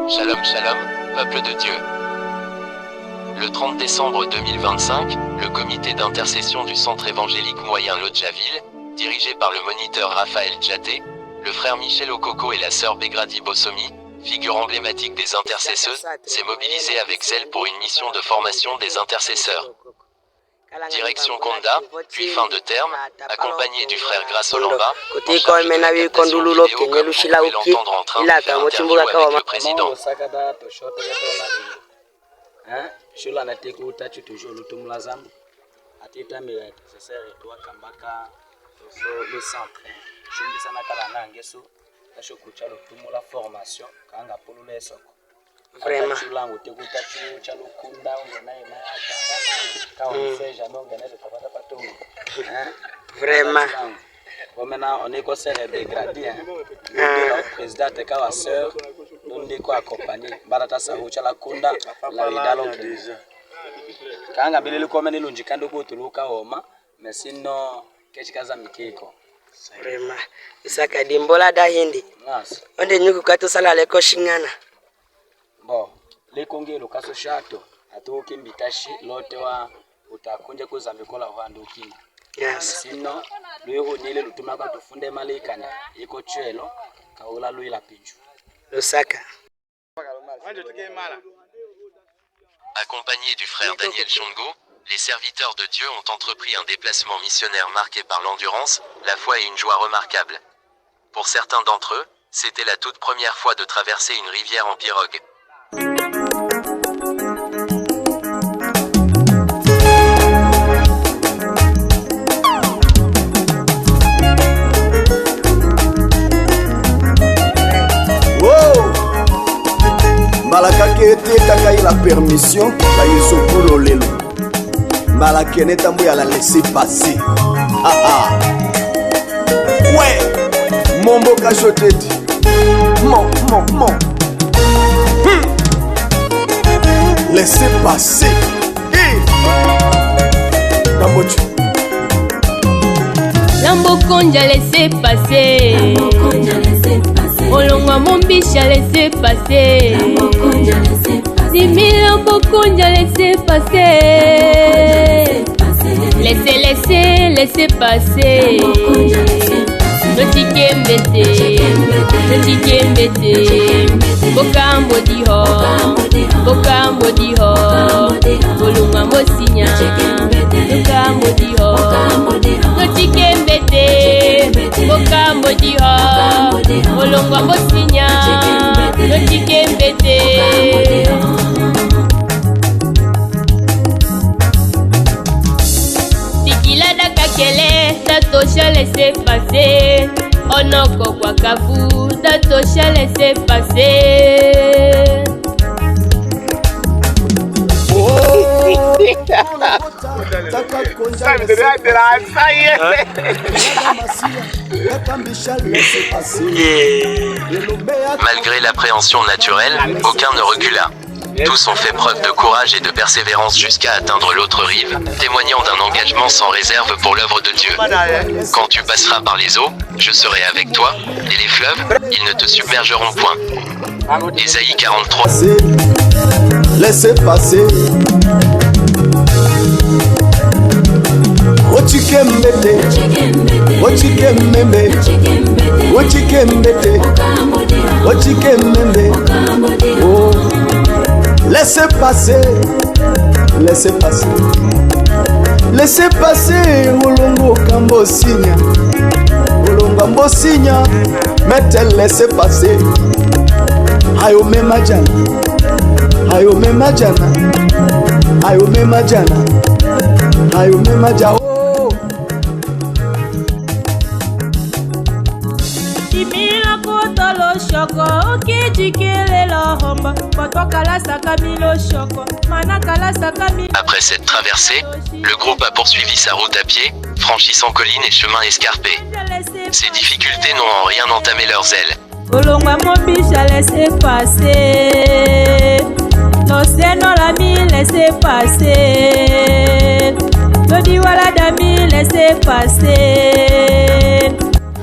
Shalom Shalom, peuple de Dieu. Le 30 décembre 2025, le comité d'intercession du centre évangélique moyen Lodjaville, dirigé par le moniteur Raphaël Djaté, le frère Michel Okoko et la sœur Begradi Bossomi, figure emblématique des intercesseuses, s'est mobilisé avec zèle pour une mission de formation des intercesseurs. Direction Konda, puis fin de terme, accompagné du frère Grace Olamba, en charge de la captation vidéo comme vous pouvez l'entendre en train de faire interview avec le président. Vraiment. Vraiment. Maintenant, on est conseillé de Gradi, le président de la sœur, nous sommes accompagnés. Barata Sahucha la Kunda, la Vidalo. Quand on a comme nous njikando ko tuluka oma, mais sinon qu'est-ce que ça mikiko. Vraiment. Isaka dimbola da hindi. Nas. Onde nyuku kato sala leko shingana. Bon, les Congolais kaso shato, atoki mbitashi lote wa utakunja kuza mikola vandu kima. Yes. Sino luyo nile lutumaka tufunde malikana iko chelo kaula luyi la pinju. Lusaka. Accompagnés du frère Daniel Chongo, les serviteurs de Dieu ont entrepris un déplacement missionnaire marqué par l'endurance, la foi et une joie remarquable. Pour certains d'entre eux, c'était la toute première fois de traverser une rivière en pirogue. Malaka ete taka la permission ba yeso polo lelo. Malaka netambo ya la laisser passer. Ouais. Mombo kachotedi. Mon. Laissez passer. Tambochu. Lambokonja laissez passer. Olongwa Mombisha laissez passer. Dimi Lambokonja laissez passer. Laissez passer. Notike mbete. Bokambo diho. Olongwa Mosinya. Bokambo diho. Notike mbete. Bokambo diho. Olongwa Mosinya. Notike mbete. Tikilada kakele, tatosha laissez passer. Onoko kwa kavu, tatosha laissez passer. Malgré l'appréhension naturelle, aucun ne recula. Tous ont fait preuve de courage et de persévérance jusqu'à atteindre l'autre rive, témoignant d'un engagement sans réserve pour l'œuvre de Dieu. Quand tu passeras par les eaux, je serai avec toi, et les fleuves, ils ne te submergeront point. Ésaïe 43. Laissez passer. Oh. Laissez passer. Laissez passer. Olongo Kambosinya. Olongo Mbosinya. Mettez laissez passer. Ayo mema jana. Oh. Timila kotolo shoko, okijikele lo homba, potokala sakamilo shoko, manakala sakamilo. Après cette traversée, le groupe a poursuivi sa route à pied, franchissant collines et chemins escarpés. Ces difficultés n'ont en rien entamé leurs ailes. Olongwa Mombisha laissez passer. L'océan l'ami laissez passer. Lodi wala dami laissez passer.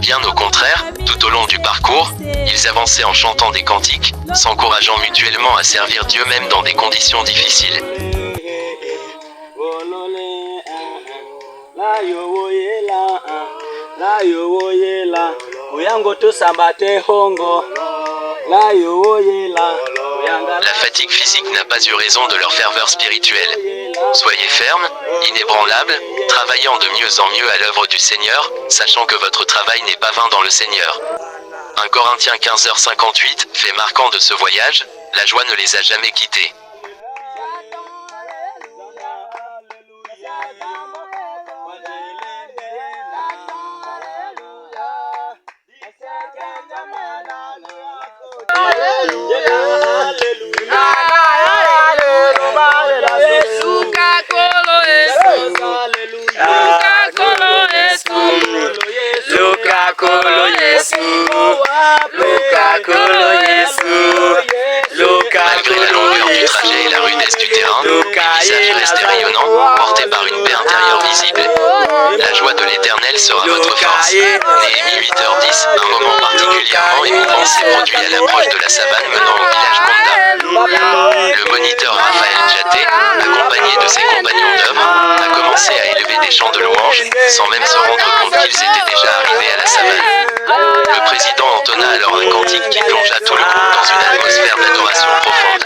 Bien au contraire, frères, tout au long du parcours, ils avançaient en chantant des cantiques, s'encourageant mutuellement à servir Dieu même dans des conditions difficiles. La fatigue physique n'a pas eu raison de leur ferveur spirituelle. Soyez fermes, inébranlables, travaillant de mieux en mieux à l'œuvre du Seigneur, sachant que votre travail n'est pas vain dans le Seigneur. 1 Corinthiens 15h58, fait marquant de ce voyage, la joie ne les a jamais quittés. Malgré la longueur du trajet et la rudesse du terrain, le visage restait rayonnant, porté par une paix intérieure visible. La joie de l'Éternel sera votre force. Néhémie 8h10, un moment particulièrement émouvant s'est produit à l'approche de la savane menant au village Konda. Le moniteur Raphaël Djaté, accompagné de ses compagnons d'œuvre, a commencé à élever des chants de louanges, sans même se rendre compte qu'ils étaient déjà arrivés à la savane. Le président entonna alors un cantique qui plongea tout le groupe dans une atmosphère d'adoration profonde.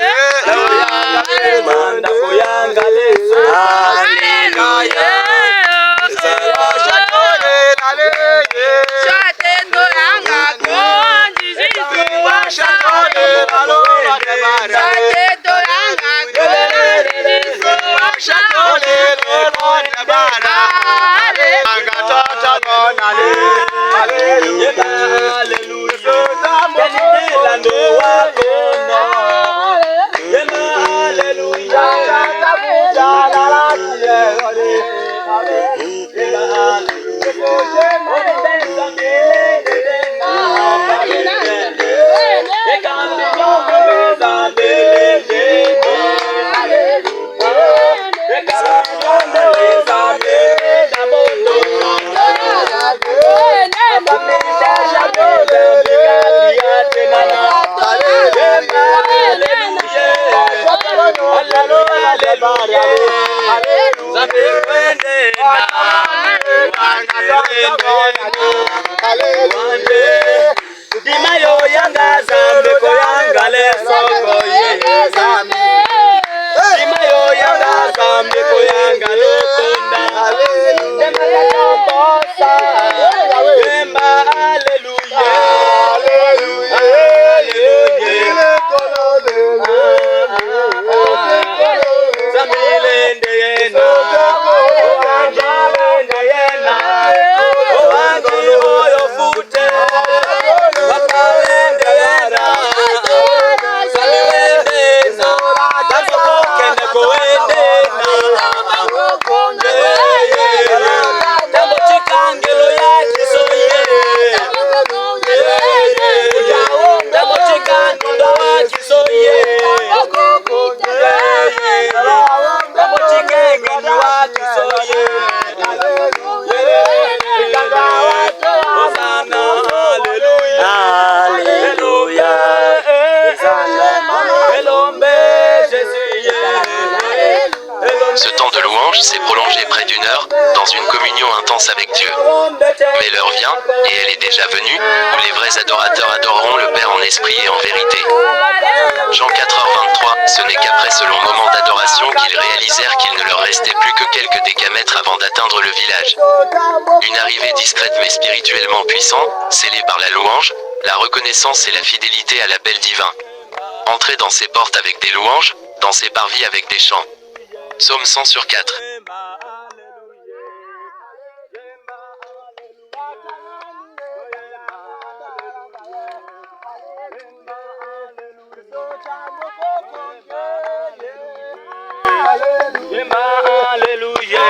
Ce temps de louange s'est prolongé près d'1 heure, dans une communion intense avec Dieu. Mais l'heure vient, et elle est déjà venue, où les vrais adorateurs adoreront le Père en esprit et en vérité. Jean 4h23, ce n'est qu'après ce long moment d'adoration qu'ils réalisèrent qu'il ne leur restait plus que quelques décamètres avant d'atteindre le village. Une arrivée discrète mais spirituellement puissante, scellée par la louange, la reconnaissance et la fidélité à l'appel divin. Entrez dans ses portes avec des louanges, dans ses parvis avec des chants. Psaume 100/4. Alléluia.